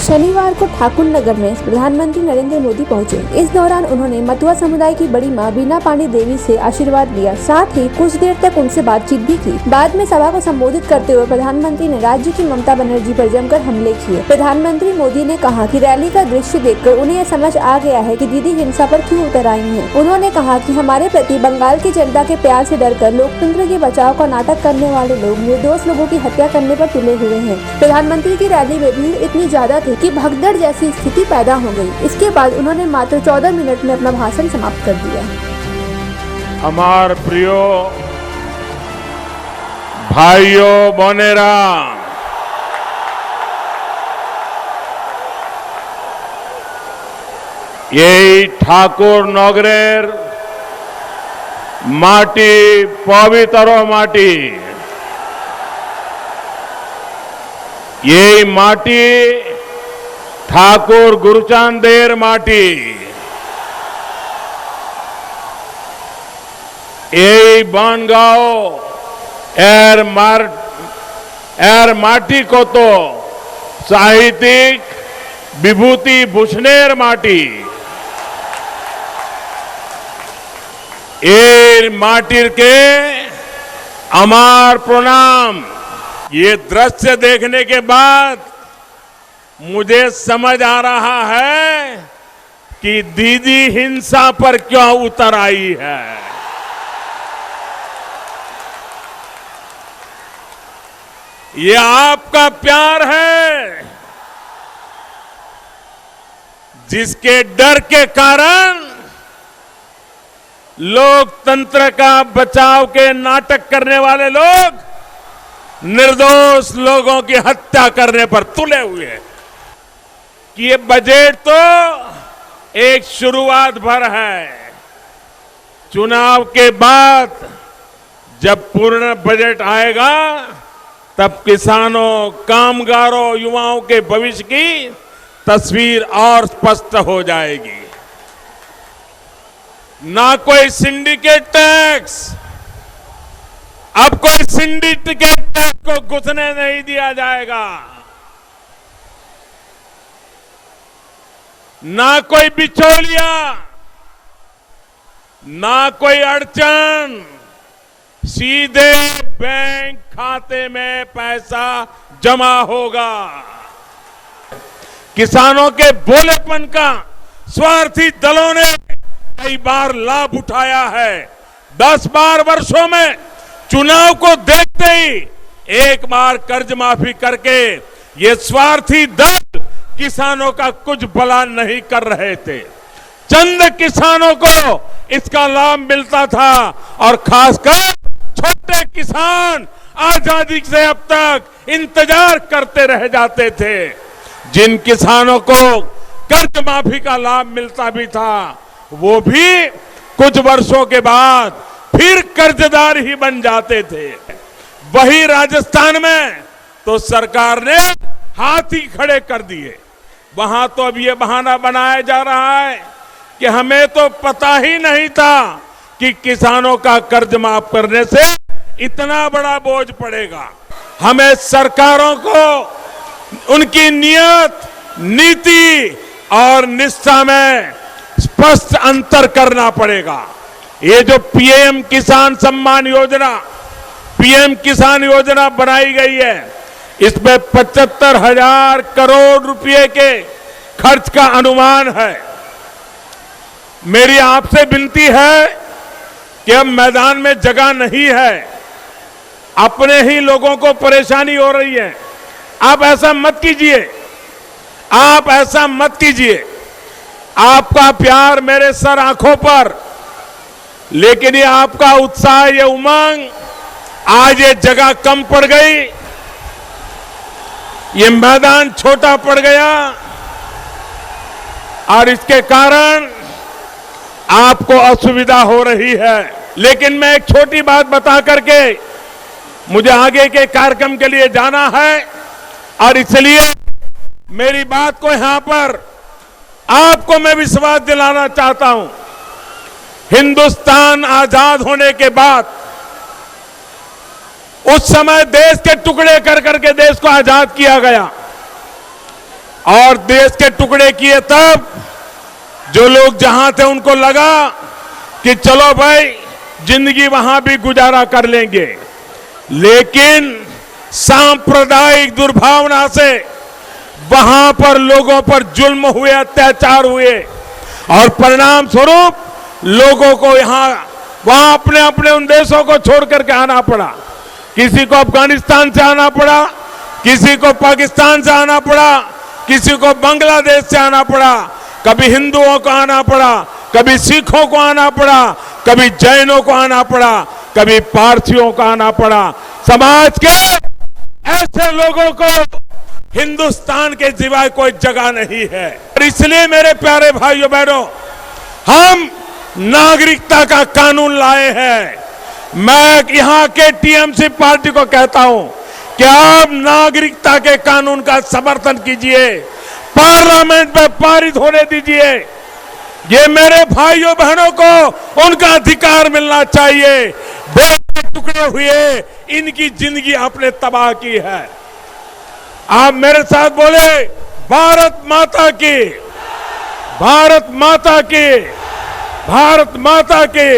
शनिवार को ठाकुर नगर में प्रधानमंत्री नरेंद्र मोदी पहुंचे। इस दौरान उन्होंने मतुआ समुदाय की बड़ी मां बीना पानी देवी से आशीर्वाद लिया, साथ ही कुछ देर तक उनसे बातचीत भी की। बाद में सभा को संबोधित करते हुए प्रधानमंत्री ने राज्य की ममता बनर्जी पर जमकर हमले किए। प्रधानमंत्री मोदी ने कहा कि रैली का दृश्य देखकर उन्हें यह समझ आ गया है कि दीदी हिंसा पर क्यों उतर आई हैं। उन्होंने कहा कि हमारे प्रति बंगाल की जनता के प्यार से डरकर लोकतंत्र के बचाव का नाटक करने वाले लोग निर्दोष लोगों की हत्या करने पर तुले हुए हैं। प्रधानमंत्री की रैली में भीड़ इतनी ज्यादा थी कि भगदड़ जैसी स्थिति पैदा हो गई। इसके बाद उन्होंने मात्र 14 मिनट में अपना भाषण समाप्त कर दिया। हमार प्रियो भाइयों बोनेरा, यही ठाकुर नगरेर माटी पवित्र माटी, यही माटी ठाकुर गुरुचांदेर माटी, यही बनगांव एर माटी को तो साहित्यिक विभूति भूषणेर माटी, एर माटिर के अमार प्रणाम। ये दृश्य देखने के बाद मुझे समझ आ रहा है कि दीदी हिंसा पर क्यों उतर आई है। ये आपका प्यार है, जिसके डर के कारण लोकतंत्र का बचाव के नाटक करने वाले लोग निर्दोष लोगों की हत्या करने पर तुले हुए हैं। कि ये बजट तो एक शुरुआत भर है। चुनाव के बाद जब पूर्ण बजट आएगा तब किसानों, कामगारों, युवाओं के भविष्य की तस्वीर और स्पष्ट हो जाएगी। ना कोई सिंडिकेट टैक्स, अब कोई सिंडिकेट टैक्स को घुसने नहीं दिया जाएगा। ना कोई बिचौलिया, ना कोई अड़चन, सीधे बैंक खाते में पैसा जमा होगा। किसानों के भोलेपन का स्वार्थी दलों ने कई बार लाभ उठाया है। 10-12 वर्षों में चुनाव को देखते ही एक बार कर्ज माफी करके ये स्वार्थी दल किसानों का कुछ भला नहीं कर रहे थे। चंद किसानों को इसका लाभ मिलता था और खासकर छोटे किसान आजादी से अब तक इंतजार करते रह जाते थे। जिन किसानों को कर्ज माफी का लाभ मिलता भी था वो भी कुछ वर्षों के बाद फिर कर्जदार ही बन जाते थे। वही राजस्थान में तो सरकार ने हाथ ही खड़े कर दिए। वहां तो अब ये बहाना बनाया जा रहा है कि हमें तो पता ही नहीं था कि किसानों का कर्ज माफ करने से इतना बड़ा बोझ पड़ेगा। हमें सरकारों को उनकी नियत, नीति और निष्ठा में स्पष्ट अंतर करना पड़ेगा। ये जो पीएम किसान सम्मान योजना, पीएम किसान योजना बनाई गई है, इसमें 75,000 करोड़ रुपए के खर्च का अनुमान है। मेरी आपसे विनती है कि अब मैदान में जगह नहीं है, अपने ही लोगों को परेशानी हो रही है। आप ऐसा मत कीजिए, आप ऐसा मत कीजिए। आपका प्यार मेरे सर आंखों पर, लेकिन ये आपका उत्साह, ये उमंग, आज ये जगह कम पड़ गई, ये मैदान छोटा पड़ गया और इसके कारण आपको असुविधा हो रही है। लेकिन मैं एक छोटी बात बता करके मुझे आगे के कार्यक्रम के लिए जाना है और इसलिए मेरी बात को यहां पर आपको मैं विश्वास दिलाना चाहता हूं। हिंदुस्तान आजाद होने के बाद उस समय देश के टुकड़े कर करके देश को आजाद किया गया और देश के टुकड़े किए तब जो लोग जहां थे उनको लगा कि चलो भाई जिंदगी वहां भी गुजारा कर लेंगे, लेकिन सांप्रदायिक दुर्भावना से वहां पर लोगों पर जुल्म हुए, अत्याचार हुए और परिणाम स्वरूप लोगों को वहां अपने अपने उन देशों को छोड़ करके आना पड़ा। किसी को अफगानिस्तान से आना पड़ा, किसी को पाकिस्तान से आना पड़ा, किसी को बांग्लादेश से आना पड़ा, कभी हिंदुओं को आना पड़ा, कभी सिखों को आना पड़ा, कभी जैनों को आना पड़ा, कभी पारसियों को आना पड़ा। समाज के ऐसे लोगों को हिंदुस्तान के सिवाय कोई जगह नहीं है। और इसलिए मेरे प्यारे भाइयों बहनों, हम नागरिकता का कानून लाए हैं। मैं यहां के टीएमसी पार्टी को कहता हूं कि आप नागरिकता के कानून का समर्थन कीजिए, पार्लियामेंट में पारित होने दीजिए। ये मेरे भाइयों बहनों को उनका अधिकार मिलना चाहिए। देश के टुकड़े हुए, इनकी जिंदगी आपने तबाह की है। आप मेरे साथ बोले, भारत माता की, भारत माता की, भारत माता की।